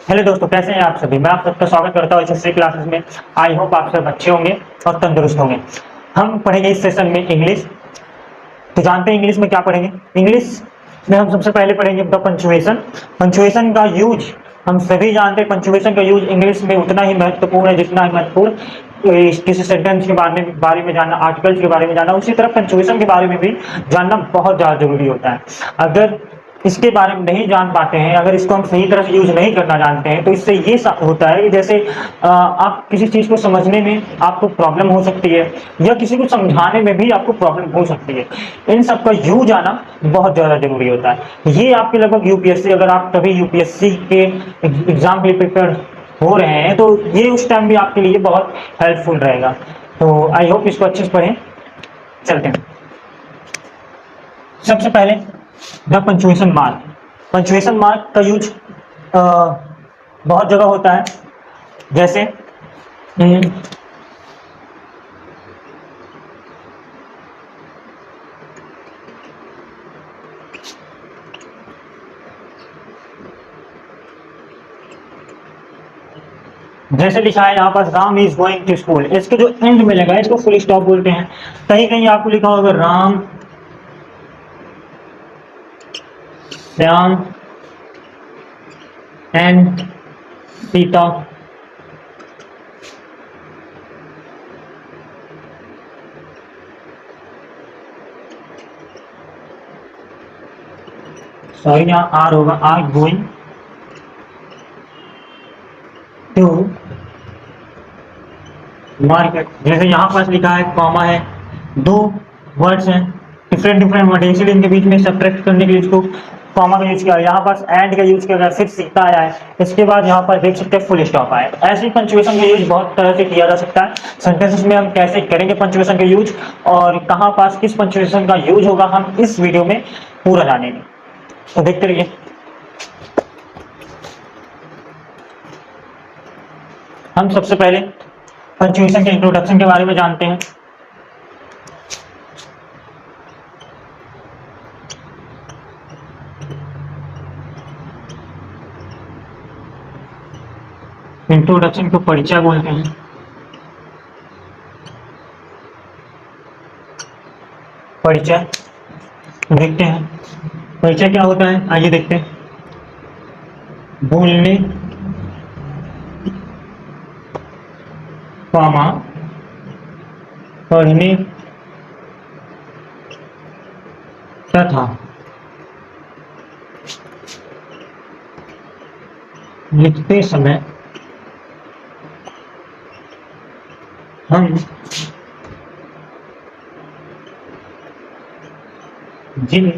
Hello दोस्तों, कैसे हैं आप सभी। मैं आप सबका स्वागत करता हूँ एसएससी क्लासेस में। आई होप आप सब अच्छे होंगे और तंदुरुस्त होंगे। हम पढ़ेंगे इस सेशन में इंग्लिश। तो जानते हैं इंग्लिश में क्या पढ़ेंगे। इंग्लिश में हम सबसे पहले पढ़ेंगे द पंचुएशन। पंचुएशन का यूज हम सभी जानते हैं। पंचुएशन का यूज इंग्लिश में उतना ही महत्वपूर्ण है जितना महत्वपूर्ण किसी सेंटेंस के बारे में जानना, आर्टिकल्स के बारे में जानना, उसी तरह पंचुएशन के बारे में भी जानना बहुत ज़्यादा जरूरी होता है। अगर इसके बारे में नहीं जान पाते हैं, अगर इसको हम सही तरह से यूज नहीं करना जानते हैं, तो इससे ये होता है कि जैसे आप किसी चीज को समझने में आपको प्रॉब्लम हो सकती है, या किसी को समझाने में भी आपको प्रॉब्लम हो सकती है। इन सब का यूज आना बहुत ज्यादा जरूरी होता है। ये आपके लगभग यूपीएससी, अगर आप कभी यूपीएससी के एग्जाम के लिए प्रिपेयर हो रहे हैं, तो ये उस टाइम भी आपके लिए बहुत हेल्पफुल रहेगा। तो आई होप इसको अच्छे से पढ़ें। चलते हैं सबसे पहले the punctuation mark. Punctuation mark का यूज बहुत जगह होता है। जैसे जैसे लिखा है यहाँ पर, Ram is going to school. इसके जो एंड में लगा है इसको फुल स्टॉप बोलते हैं। कहीं कहीं आपको लिखा होगा राम, श्याम एंड सीता सॉरी, यहाँ आर होगा, आर गोइंग टू मार्केट। जैसे यहाँ पास लिखा है, कॉमा है, दो वर्ड्स हैं, डिफरेंट डिफरेंट वर्ड है, इसलिए इनके बीच में सब्ट्रैक्ट करने के लिए इसको कॉमा का यूज किया। यहाँ पास एंड का यूज किया गया, फिर सीता आया है, इसके बाद यहाँ पर देख सकते हैं फुल स्टॉप आया है। ऐसे ही पंचुएशन का यूज बहुत तरह से किया जा सकता है। सेंटेंसेस में हम कैसे करेंगे पंचुएशन का यूज, और कहाँ पास किस पंचुएशन का यूज होगा, हम इस वीडियो में पूरा जानेंगे। तो देखते रहिए। हम सबसे पहले पंचुएशन के इंट्रोडक्शन के बारे में जानते हैं। इंट्रोडक्शन को परिचय बोलते हैं। परिचय देखते हैं, परिचय क्या होता है, आइए देखते हैं। बोलने, कॉमा, पढ़ने तथा लिखते समय हम जिन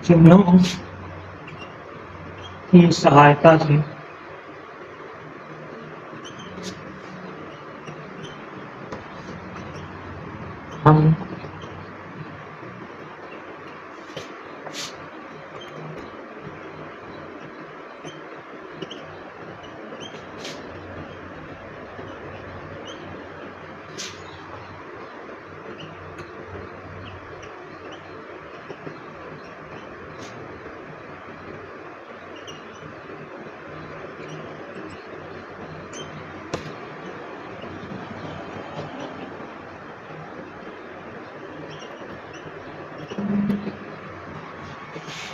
चिन्हों की सहायता से हम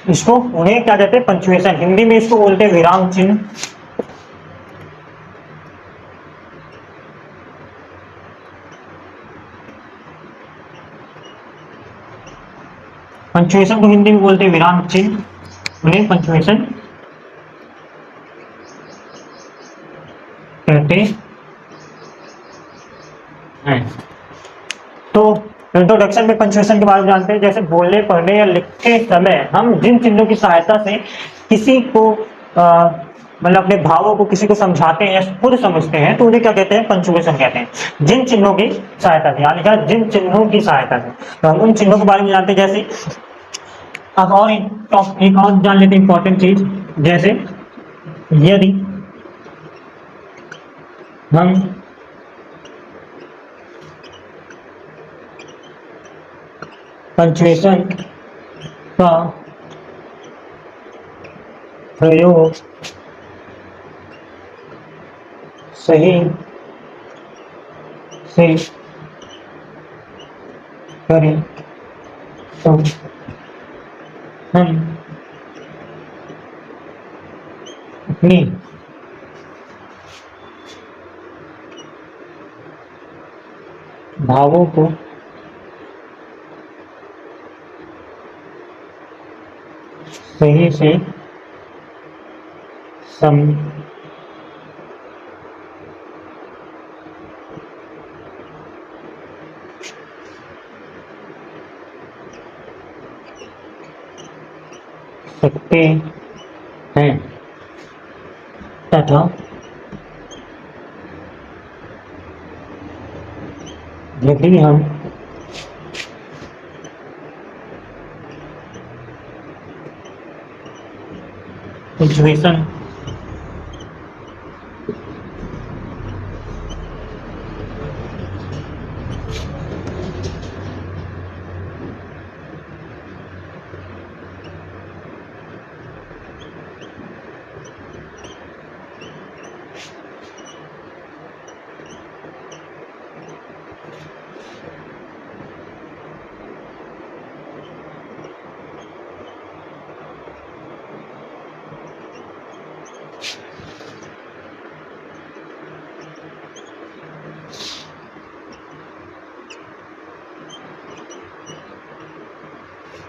इसको, उन्हें क्या कहते हैं, पंचुएशन। हिंदी में इसको बोलते हैं विराम चिन्ह। पंचुएशन को हिंदी में बोलते हैं विराम चिन्ह, उन्हें पंचुएशन कहते हैं। तो इंट्रोडक्शन में पंचुएशन के बारे में जानते हैं। जैसे बोलने, पढ़ने या लिखते समय हम जिन चिन्हों की सहायता से किसी को मतलब अपने भावों को किसी को समझाते हैं या खुद समझते हैं, तो उन्हें क्या कहते हैं, पंचुएशन कहते हैं। जिन चिन्हों की सहायता से, यानी क्या, जिन चिन्हों की सहायता से। तो हम उन चिन्हों के बारे में जानते हैं। जैसे अब और एक और जान लेते हैं इंपॉर्टेंट चीज। जैसे यदि हम पंचुएशन का प्रयोग सही से करें तो हम अपनी भावों को सही से सम सकते हैं तथा यदि हम सिचुएशन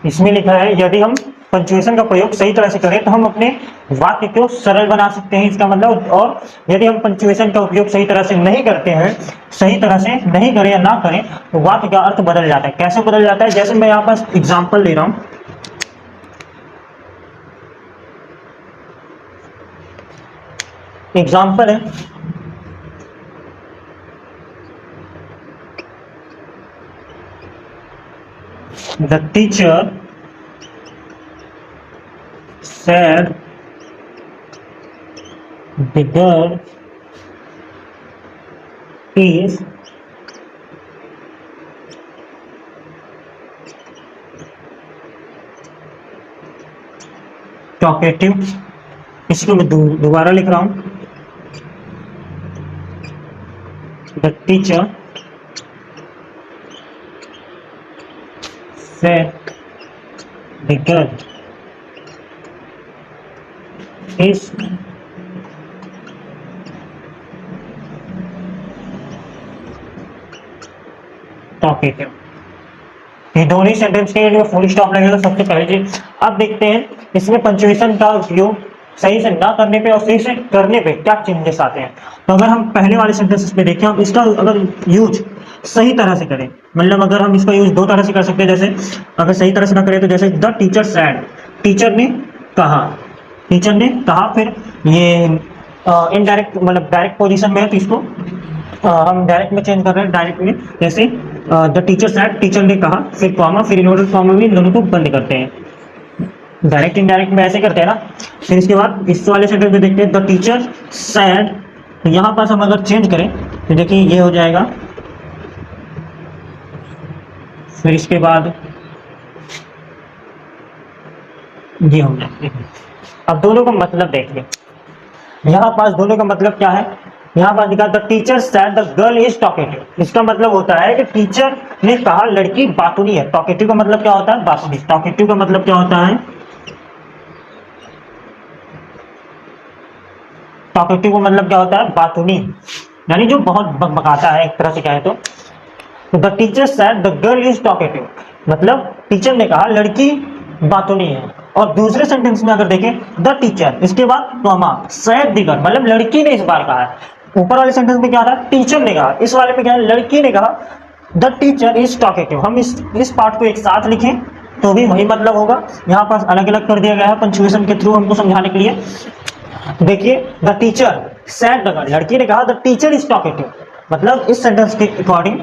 इसमें लिखा है यदि हम पंचुएशन का प्रयोग सही तरह से करें तो हम अपने वाक्य को सरल बना सकते हैं, इसका मतलब। और यदि हम पंचुएशन का उपयोग सही तरह से नहीं करते हैं, सही तरह से नहीं करें या ना करें, तो वाक्य का अर्थ बदल जाता है। कैसे बदल जाता है? जैसे मैं यहाँ पास एग्जाम्पल ले रहा हूं, एग्जाम्पल है the teacher said the girl is talkative। इसको मैं दोबारा लिख रहा हूं, the teacher said the girl is talkative। ये दोनों ही सेंटेंस के लिए फुल स्टॉप लगेगा सबसे पहले चीज। अब देखते हैं इसमें पंचुएशन का उपयोग सही से ना करने पे और सही से करने पे क्या चेंजेस आते हैं। तो अगर हम पहले वाले सेंटेंस पे देखें, हम इसका अगर यूज सही तरह से करें, मतलब अगर हम इसका यूज दो तरह से कर सकते हैं। जैसे अगर सही तरह से ना करें तो जैसे द टीचर सैड, टीचर ने कहा, टीचर ने कहा, फिर ये इनडायरेक्ट मतलब डायरेक्ट पोजीशन में है तो इसको हम डायरेक्ट में चेंज कर रहे हैं, डायरेक्ट में। जैसे द टीचर सैड, टीचर ने कहा, फिर कॉमा, फिर इनवर्टेड कॉमा में दोनों को बंद करते हैं। डायरेक्ट इनडायरेक्ट में ऐसे करते हैं ना। फिर इसके बाद इस वाले सेंटेंस में देखते हैं द टीचर सैड, तो यहाँ पास हम अगर चेंज करें तो देखिए ये हो जाएगा। फिर इसके बाद ये हो जाएगा। अब दोनों का मतलब देखिए, यहाँ पास दोनों का मतलब क्या है। यहाँ पास लिखा the teacher sad the girl is talkative. इसका मतलब होता है कि टीचर ने कहा लड़की बातूनी है। टॉकेटिव का मतलब क्या होता है? बातूनी। टॉकेटिव का मतलब क्या होता है? टॉकेटिव का मतलब क्या होता है? बातूनी, यानी जो बहुत बकबकाता है, एक तरह से कहे तो। The teacher sad the girl is talkative, मतलब टीचर ने कहा लड़की बातूनी है। और दूसरे सेंटेंस में अगर देखें द टीचर, इसके बाद कॉमा, सैड द गर्ल, मतलब लड़की ने इस बार कहा है। ऊपर वाले सेंटेंस में क्या था? टीचर ने कहा। इस वाले में क्या है? लड़की ने कहा द टीचर इज टॉकेटिव। हम इस पार्ट को एक साथ लिखें तो भी वही मतलब होगा। यहाँ पास अलग अलग कर दिया गया है पंक्चुएशन के थ्रू हमको समझाने के लिए। देखिए the teacher sad the girl, लड़की ने कहा द टीचर इज टॉकेटिव, मतलब इस सेंटेंस के अकॉर्डिंग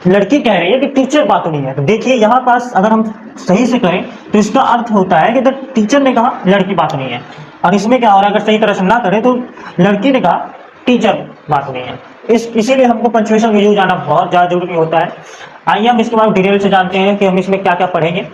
लड़की कह रही है कि टीचर बातूनी है। तो देखिए यहाँ पास अगर हम सही से करें तो इसका अर्थ होता है कि द टीचर ने कहा लड़की बातूनी है। और इसमें क्या हो रहा है? अगर सही तरह से ना करें तो लड़की ने कहा टीचर बातूनी है। इसीलिए हमको पंक्चुएशन का यूज आना बहुत ज्यादा जरूरी होता है। आइए हम इसके बाद डिटेल से जानते हैं कि हम इसमें क्या क्या पढ़ेंगे।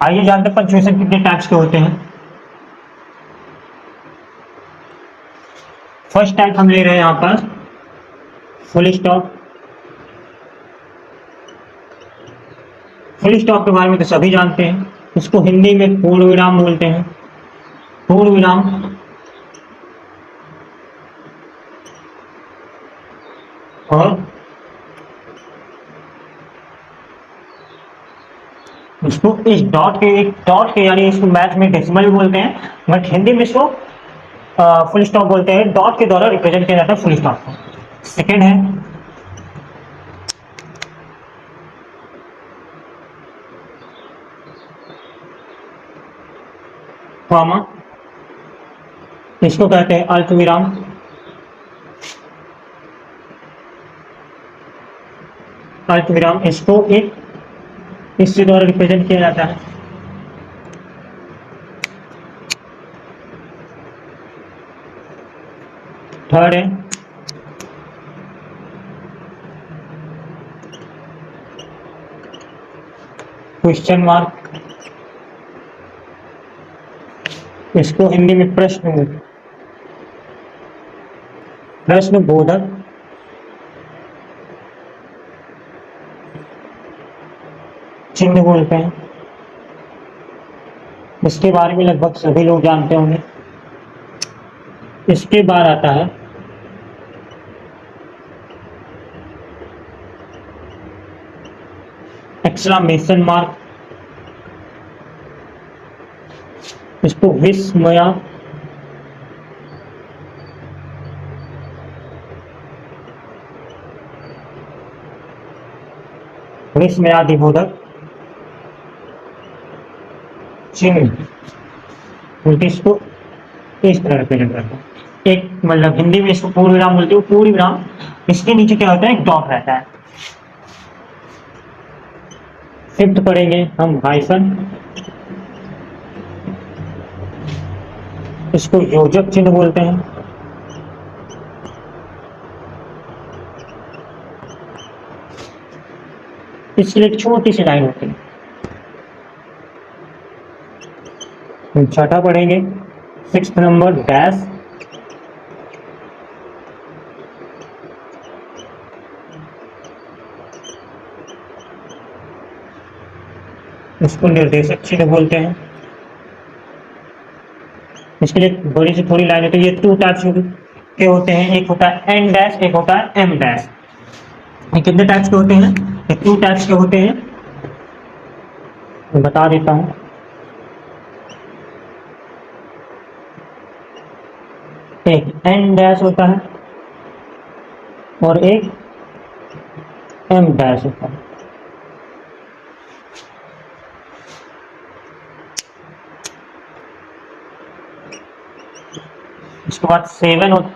आइए जानते हैं पंक्चुएशन कितने टाइप्स के होते हैं। फर्स्ट टाइप हम ले रहे हैं यहाँ पर फुल स्टॉप। फुल स्टॉप के बारे में तो सभी जानते हैं, इसको हिंदी में पूर्ण विराम बोलते हैं। पूर्ण विराम और इसको इस डॉट के यानी इसको मैथ में डेसिमल भी बोलते हैं, बट हिंदी में इसको फुल स्टॉप बोलते हैं। डॉट के द्वारा रिप्रेजेंट किया जाता है फुल स्टॉप को। सेकेंड है कॉमा, इसको कहते हैं अल्पविराम। अल्पविराम इसको एक इसके द्वारा रिप्रेजेंट किया जाता है। थर्ड है क्वेश्चन मार्क, इसको हिंदी में प्रश्न बोधक चिन्ह बोलते हैं। इसके बारे में लगभग सभी लोग जानते होंगे। इसके बाद आता है एक्सक्लेमेशन मार्क, इसको विस्मया विस्मयादिबोधक चिन्ह, इसको इस तरह रिप्रेजेंट करते हैं। एक मतलब हिंदी में इसको पूर्ण विराम बोलते हो। पूर्ण विराम इसके नीचे क्या होता है, एक डॉट रहता है। फिफ्थ पढ़ेंगे हम हाइफन, इसको योजक चिन्ह बोलते हैं। इसके लिए एक छोटी सी लाइन होती है। छठा पढ़ेंगे सिक्स्थ नंबर डैश, इसको निर्देशक चिन्ह बोलते हैं। इसके लिए बड़ी सी थोड़ी लाइन होती है। ये टू टाइप्स के होते हैं, एक होता है एन डैश, एक होता है एम डैश। ये कितने टाइप्स के होते हैं, ये टू टाइप्स के होते हैं। मैं बता देता हूं। एक एन डैश होता है और एक एम डैश होता है। इसके बाद 7 होता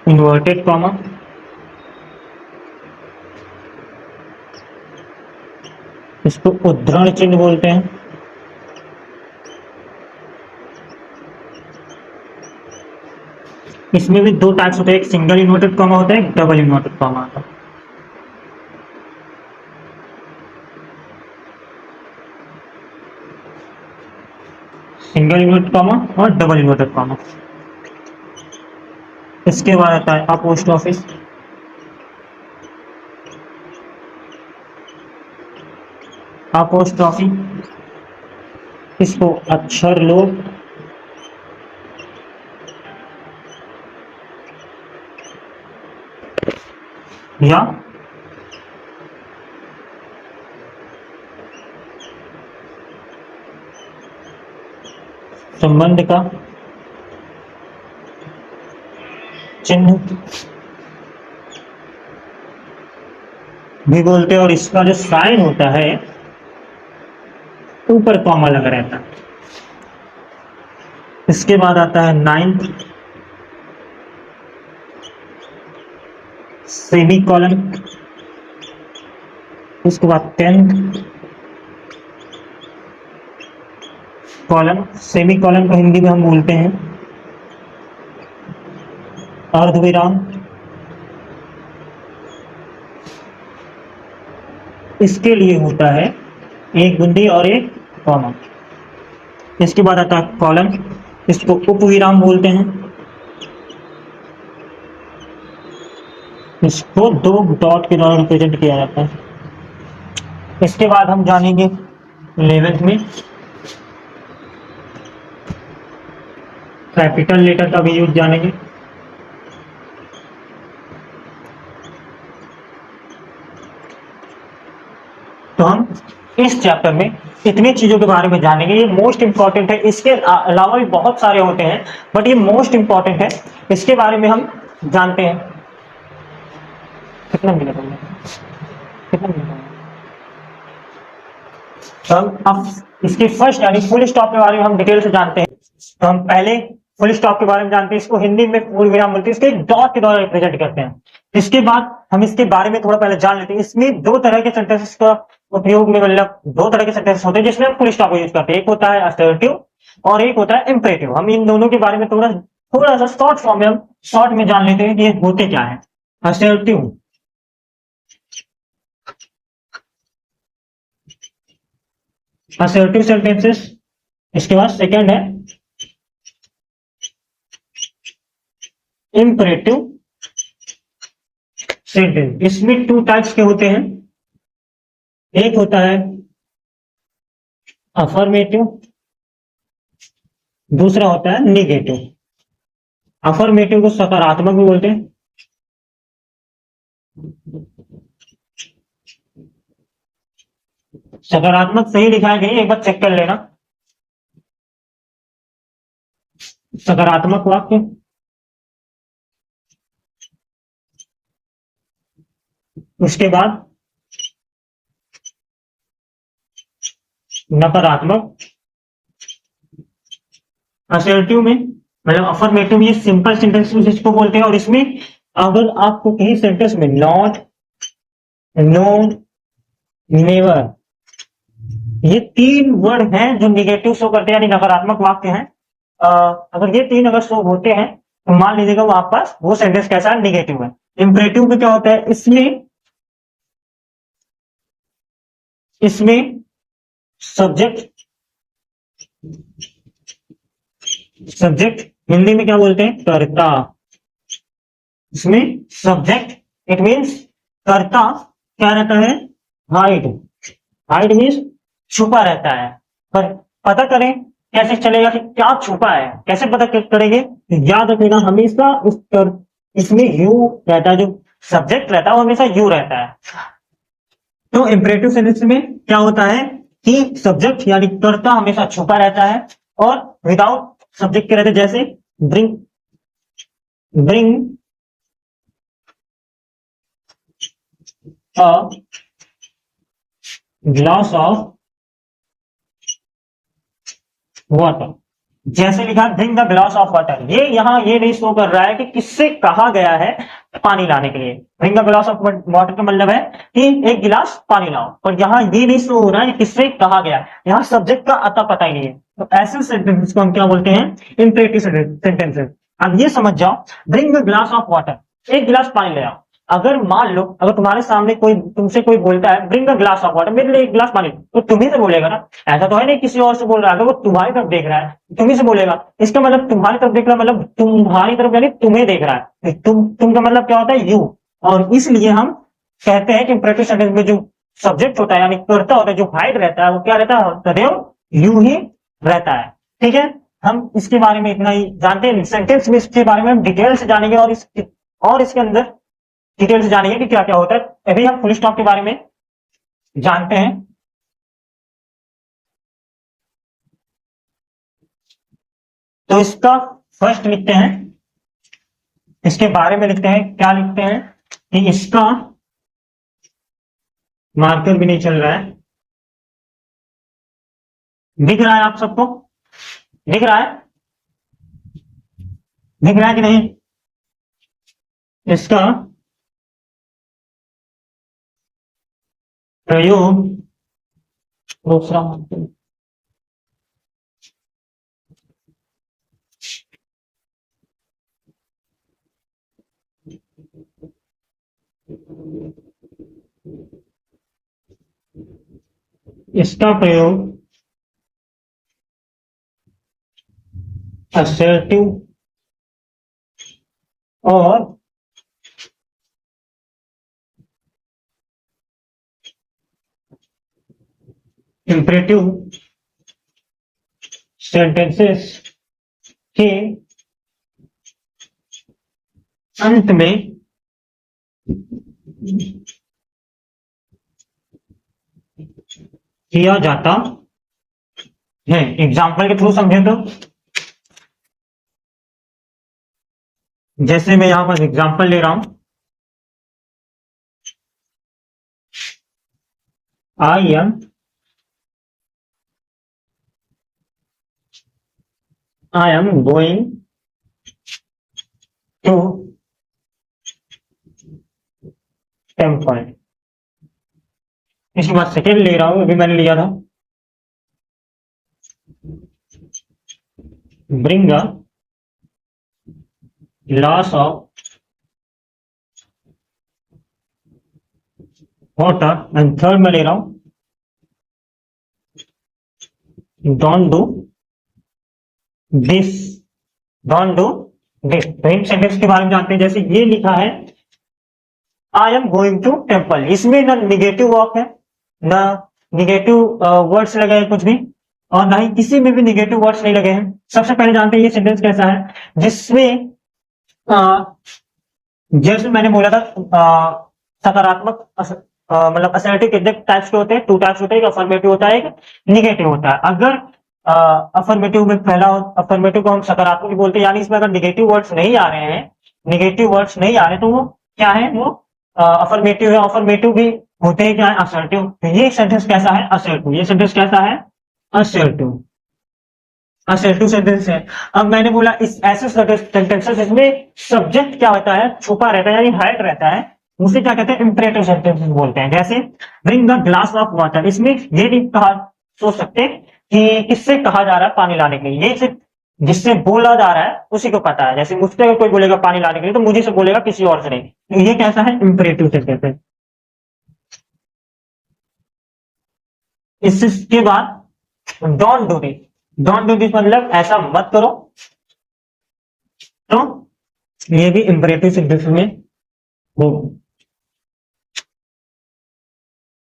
इन्वर्टेड कॉमा, इसको उद्धरण चिन्ह बोलते हैं। इसमें भी दो टाइप्स होते हैं, एक सिंगल इन्वर्टेड कॉमा होता है, एक डबल इन्वर्टेड कॉमा होता है। सिंगल इन्वर्टेड कॉमा और डबल इन्वर्टेड कॉमा। इसके बाद आता है अपोस्ट्रोफी, अपोस्ट्रोफी इसको अक्षर लोप या संबंध का चिन्ह भी बोलते हैं। और इसका जो साइन होता है ऊपर कॉमा लगा रहता है। इसके बाद आता है 9th सेमी कॉलन, उसके बाद 10th कॉलन। सेमी कॉलन को हिंदी में हम बोलते हैं अर्धविराम। इसके लिए होता है एक बिंदी और एक कॉमा। इसके बाद आता है कॉलन, इसको उपविराम बोलते हैं, इसको दो डॉट के द्वारा रिप्रेजेंट किया जाता है। इसके बाद हम जानेंगे 11th में कैपिटल लेटर का भी यूज जानेंगे। तो हम इस चैप्टर में इतनी चीजों के बारे में जानेंगे, ये मोस्ट इंपॉर्टेंट है। इसके अलावा भी बहुत सारे होते हैं बट ये मोस्ट इंपॉर्टेंट है, इसके बारे में हम जानते हैं। कितना मिनट हो गया, कितना मिनट हो गया? तो हम अब इसके फर्स्ट यानी फुल स्टॉप के बारे में हम डिटेल से जानते हैं। तो हम पहले फुल स्टॉप के बारे में जानते हैं, इसको हिंदी में पूर्ण विराम बोलते हैं, इसको एक डॉट के द्वारा रिप्रेजेंट करते हैं। इसके बाद हम इसके बारे में थोड़ा पहले जान लेते हैं। इसमें दो तरह के सेंटेंसेस का उपयोग में, मतलब दो तरह के सेंटेंसेस होते हैं जिसमें हम फुल स्टॉप यूज करते हैं। एक होता है असर्टिव और एक होता है इंपरेटिव। हम इन दोनों के बारे में थोड़ा थोड़ा सा शॉर्ट फॉर्म में, हम शॉर्ट में जान लेते हैं कि ये होते क्या है। Assertive, assertive sentences. इसके बाद सेकंड है इंपरेटिव सेंटेंस। इसमें टू टाइप्स के होते हैं, एक होता है अफर्मेटिव, दूसरा होता है निगेटिव। अफर्मेटिव को सकारात्मक भी बोलते हैं, सकारात्मक सही लिखा है कहीं एक बार चेक कर लेना। सकारात्मक वाक्य, उसके बाद नकारात्मक। असर्टिव में मतलब अफर्मेटिव ये सिंपल सेंटेंस जिसको बोलते हैं, और इसमें अगर आपको कहीं सेंटेंस में नॉट, नो, नेवर, ये तीन वर्ड हैं जो निगेटिव शो करते हैं यानी नकारात्मक वाक्य हैं, अगर ये तीन अगर शो होते हैं तो मान लीजिएगा वहां पास वो सेंटेंस कैसा है, निगेटिव है। इंपरेटिव में क्या होता है, इसमें इसमें सब्जेक्ट, सब्जेक्ट हिंदी में क्या बोलते हैं, कर्ता। इसमें सब्जेक्ट इट मीन्स कर्ता क्या रहता है, हाइड। हाइड मीन्स छुपा रहता है। पर पता करें कैसे चलेगा कि क्या छुपा है, कैसे पता करेंगे, याद रखिएगा हमेशा इसमें यू रहता है, जो सब्जेक्ट रहता है वो हमेशा यू रहता है। तो इंपरेटिव सेंटेंस में क्या होता है कि सब्जेक्ट यानी कर्ता हमेशा छुपा रहता है और विदाउट सब्जेक्ट के रहते, जैसे bring, bring a glass of water. जैसे लिखा bring the glass of water, ये यहाँ ये नहीं शो कर रहा है कि किससे कहा गया है पानी लाने के लिए। Bring the glass of water का मतलब है कि एक गिलास पानी लाओ, और यहाँ ये नहीं शो हो रहा है कि किससे कहा गया है, यहाँ सब्जेक्ट का अता पता ही नहीं है। तो ऐसे सेंटेंसेस को हम क्या बोलते हैं, इंपरेटिव सेंटेंसेस। अब ये समझ जाओ, bring the glass of water, एक गिलास पानी ले आओ। अगर मान लो अगर तुम्हारे सामने कोई तुमसे कोई बोलता है bring a glass of water, मेरे लिए एक गिलास पानी, तो तुम्ही से बोलेगा ना, ऐसा तो है नहीं किसी और से बोल रहा है। अगर वो तुम्हारी तरफ देख रहा है तुम्ही से बोलेगा, इसका मतलब तुम्हारी तरफ देख रहा है मतलब तुम्हारी तरफ यानी तुम्हें देख रहा है। तुम का मतलब क्या होता है, यू। और इसलिए हम कहते हैं कि इंपरेटिव सेंटेंस में जो सब्जेक्ट होता है यानी कर्ता होता है, जो हाइड रहता है, वो क्या रहता है, सदैव यू ही रहता है। ठीक है, हम इसके बारे में इतना ही जानते हैं। सेंटेंस में इसके बारे में हम डिटेल से जानेंगे और इसके अंदर डिटेल से जानेंगे कि क्या क्या होता है। अभी हम फुल स्टॉप के बारे में जानते हैं। तो इसका फर्स्ट लिखते हैं, इसके बारे में लिखते हैं, क्या लिखते हैं कि इसका मार्कर भी नहीं चल रहा है, दिख रहा है आप सबको, दिख रहा है, दिख रहा है कि नहीं, इसका प्रयोग, दूसरा मार्कर, इसका प्रयोग असर्टिव और इंपरेटिव सेंटेंसेस के अंत में किया जाता है। एग्जाम्पल के थ्रू समझे तो, जैसे मैं यहां पर एग्जाम्पल ले रहा हूं, I am going to temple. इसके बाद सेकेंड ले रहा हूं, अभी मैंने लिया था, bring a glass of water. And third में ले रहा हूं, don't do this, don't do this. तो इन सेंटेंस के बारे में जानते हैं। जैसे ये लिखा है I am going to temple, इसमें ना निगेटिव वर्क है, ना निगेटिव वर्ड्स लगे हैं कुछ भी, और ना ही किसी में भी निगेटिव वर्ड्स नहीं लगे हैं। सबसे पहले जानते हैं ये सेंटेंस कैसा है, जिसमें जैसे मैंने बोला था सकारात्मक मतलब असर्टिव कितने टाइप्स के होते हैं, टू टाइप्स होते हैं, एक अफर्मेटिव होता है, एक निगेटिव होता है। अगर अफर्मेटिव में पहला अफर्मेटिव को हम सकारात्मक बोलते हैं, यानी इसमें अगर निगेटिव वर्ड्स नहीं आ रहे हैं, निगेटिव वर्ड्स नहीं आ रहे, तो वो क्या है, वो अफर्मेटिव है। अफर्मेटिव भी होते हैं क्या है, असर्टिव। तो ये सेंटेंस कैसा है, असर्टिव। ये सेंटेंस कैसा है, असर्टिव, असर्टिव सेंटेंस है। अब मैंने बोला इस ऐसे सेंटेंसेस जिसमें सब्जेक्ट क्या होता है, छुपा रहता है, यानी हाइड रहता है, उसे क्या कहते हैं, इंपरेटिव सेंटेंसेस बोलते हैं। जैसे bring the glass of water, इसमें ये नहीं कहा, सोच सकते कि किससे कहा जा रहा है पानी लाने के लिए, ये सिर्फ जिससे बोला जा रहा है उसी को पता है। जैसे मुझसे अगर कोई बोलेगा पानी लाने के लिए, तो मुझे से बोलेगा, किसी और से नहीं। तो ये कैसा है, इंपरेटिव सेंटेंस है। इसके बाद don't do this, don't do this मतलब ऐसा मत करो। तो ये भी इंपरेटिव सेंटेंस में हो।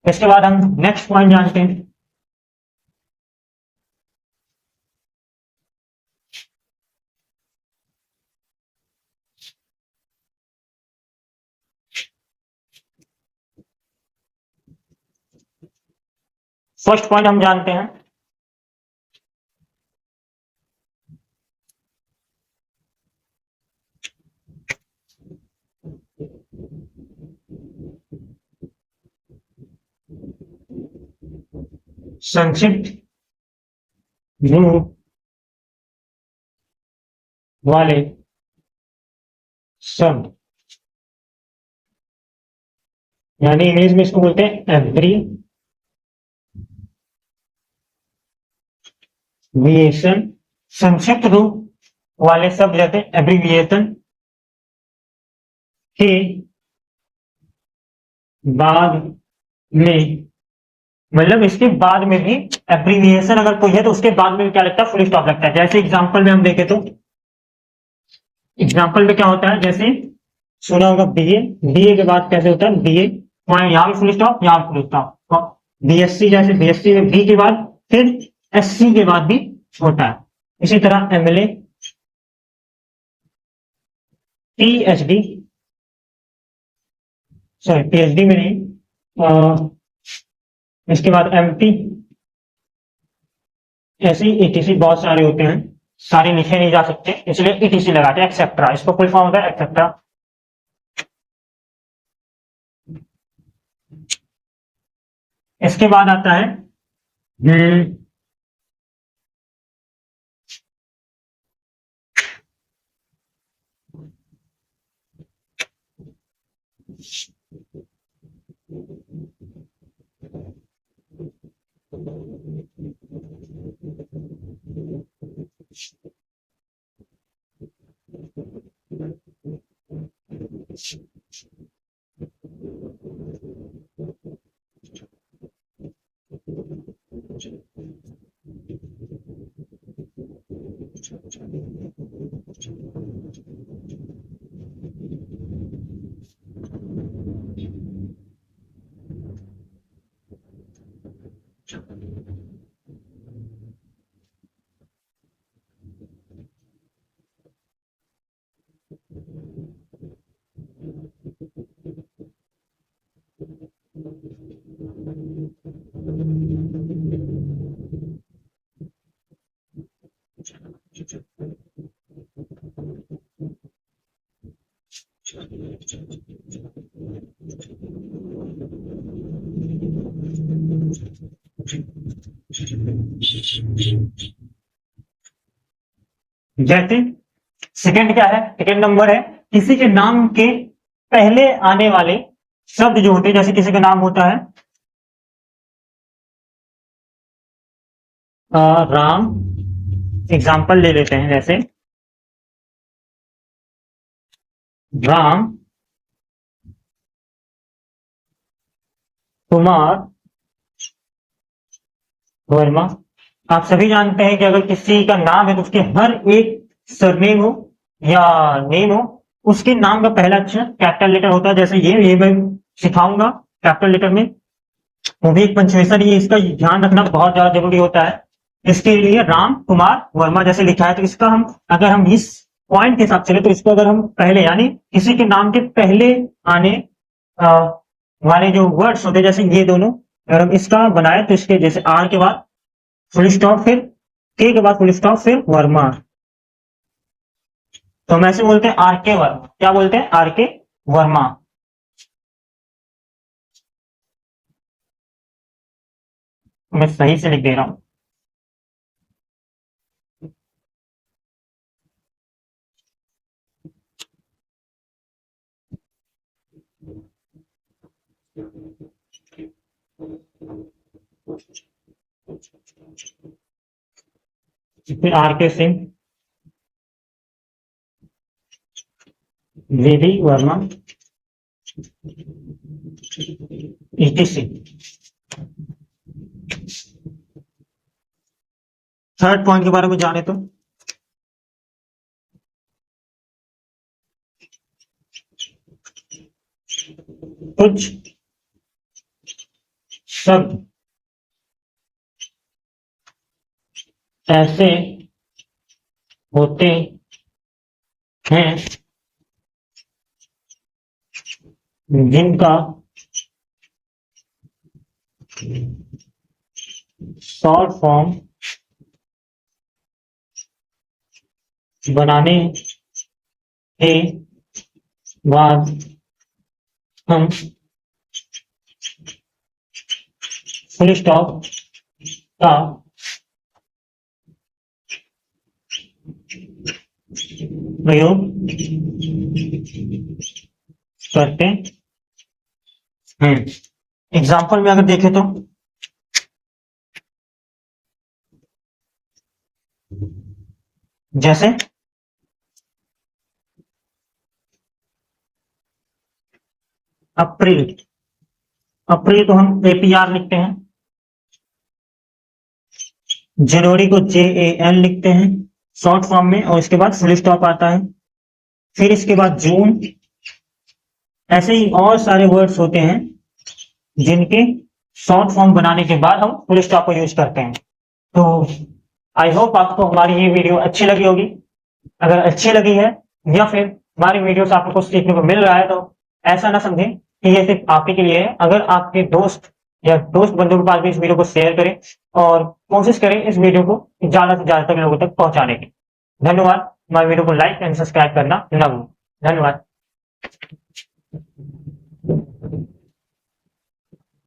इसके बाद हम नेक्स्ट पॉइंट जानते हैं। फर्स्ट पॉइंट हम जानते हैं संक्षिप्त रूप वाले शब्द, यानी इंग्लिश में इसको बोलते हैं एब्रीविएशन। संक्षिप्त रूप वाले शब्द रहते हैं एब्रीविएशन के बाद में, मतलब इसके बाद में भी एब्रीविएशन अगर कोई है तो उसके बाद में क्या लगता है, फुल स्टॉप लगता है। जैसे एग्जांपल में हम देखें तो, एग्जांपल में क्या होता है, जैसे सुना होगा बीए, बीए के बाद कैसे होता है, बीए पॉइंट, यहां भी फुल स्टॉप, यहां फुल स्टॉप। बीएससी, जैसे बीएससी में बी के बाद फिर एससी के बाद भी होता है। इसी तरह एमएलए, पीएचडी, सॉरी पीएचडी में नहीं, इसके बाद एमपी, ऐसे ही ईटीसी बहुत सारे होते हैं, सारे लिखे नहीं जा सकते, इसलिए ईटीसी लगाते हैं, एक्सेप्ट्रा, इसको फुल फॉर्म होता है एक्सेप्ट्रा। इसके बाद आता है जैसे सेकंड क्या है, सेकंड नंबर है किसी के नाम के पहले आने वाले शब्द जो होते हैं, जैसे किसी का नाम होता है राम, एग्जाम्पल ले लेते हैं, जैसे राम कुमार वर्मा। आप सभी जानते हैं कि अगर किसी का नाम है तो उसके हर एक सरनेम हो या नेम हो, उसके नाम का पहला अक्षर कैपिटल लेटर होता है। जैसे ये मैं सिखाऊंगा कैपिटल लेटर में, वो भी एक पंचुएशन, ये इसका ध्यान रखना बहुत ज्यादा जरूरी होता है। इसके लिए राम कुमार वर्मा जैसे लिखा है, तो इसका हम अगर हम इस पॉइंट के हिसाब चले तो इसको अगर हम पहले यानी किसी के नाम के पहले आने वाले जो वर्ड्स होते हैं, जैसे ये दोनों अगर हम इसका बनाए तो इसके जैसे आर के बाद फुल स्टॉप, फिर के बाद फुल स्टॉप, फिर वर्मा, तो हम ऐसे बोलते हैं आर के वर्मा। क्या बोलते हैं? आर के वर्मा। मैं सही से लिख दे रहा हूं। फिर R K Singh, V D Verma, ETC. Third point के बारे में जाने तो कुछ शब्द ऐसे होते हैं जिनका शॉर्ट फॉर्म बनाने के बाद हम फुल स्टॉप का प्रयोग करते हैं। एग्जाम्पल में अगर देखें तो जैसे अप्रैल, अप्रैल तो हम एपीआर लिखते हैं। जनवरी को JAN लिखते हैं शॉर्ट फॉर्म में, और इसके बाद फुल स्टॉप आता है। फिर इसके बाद जून, ऐसे ही और सारे वर्ड्स होते हैं जिनके शॉर्ट फॉर्म बनाने के बाद हम फुल स्टॉप को यूज करते हैं। तो आई होप आपको हमारी ये वीडियो अच्छी लगी होगी। अगर अच्छी लगी है या फिर हमारी वीडियो से आपको कुछ सीखने को मिल रहा है, तो ऐसा ना समझें कि ये सिर्फ आप ही के लिए है। अगर आपके दोस्त या दोस्त बंधु के पास भी इस वीडियो को शेयर करें और कोशिश करें इस वीडियो को ज्यादा से ज्यादा तक लोगों तक पहुंचाने की। धन्यवाद। हमारे वीडियो को लाइक एंड सब्सक्राइब करना ना भूलें। धन्यवाद।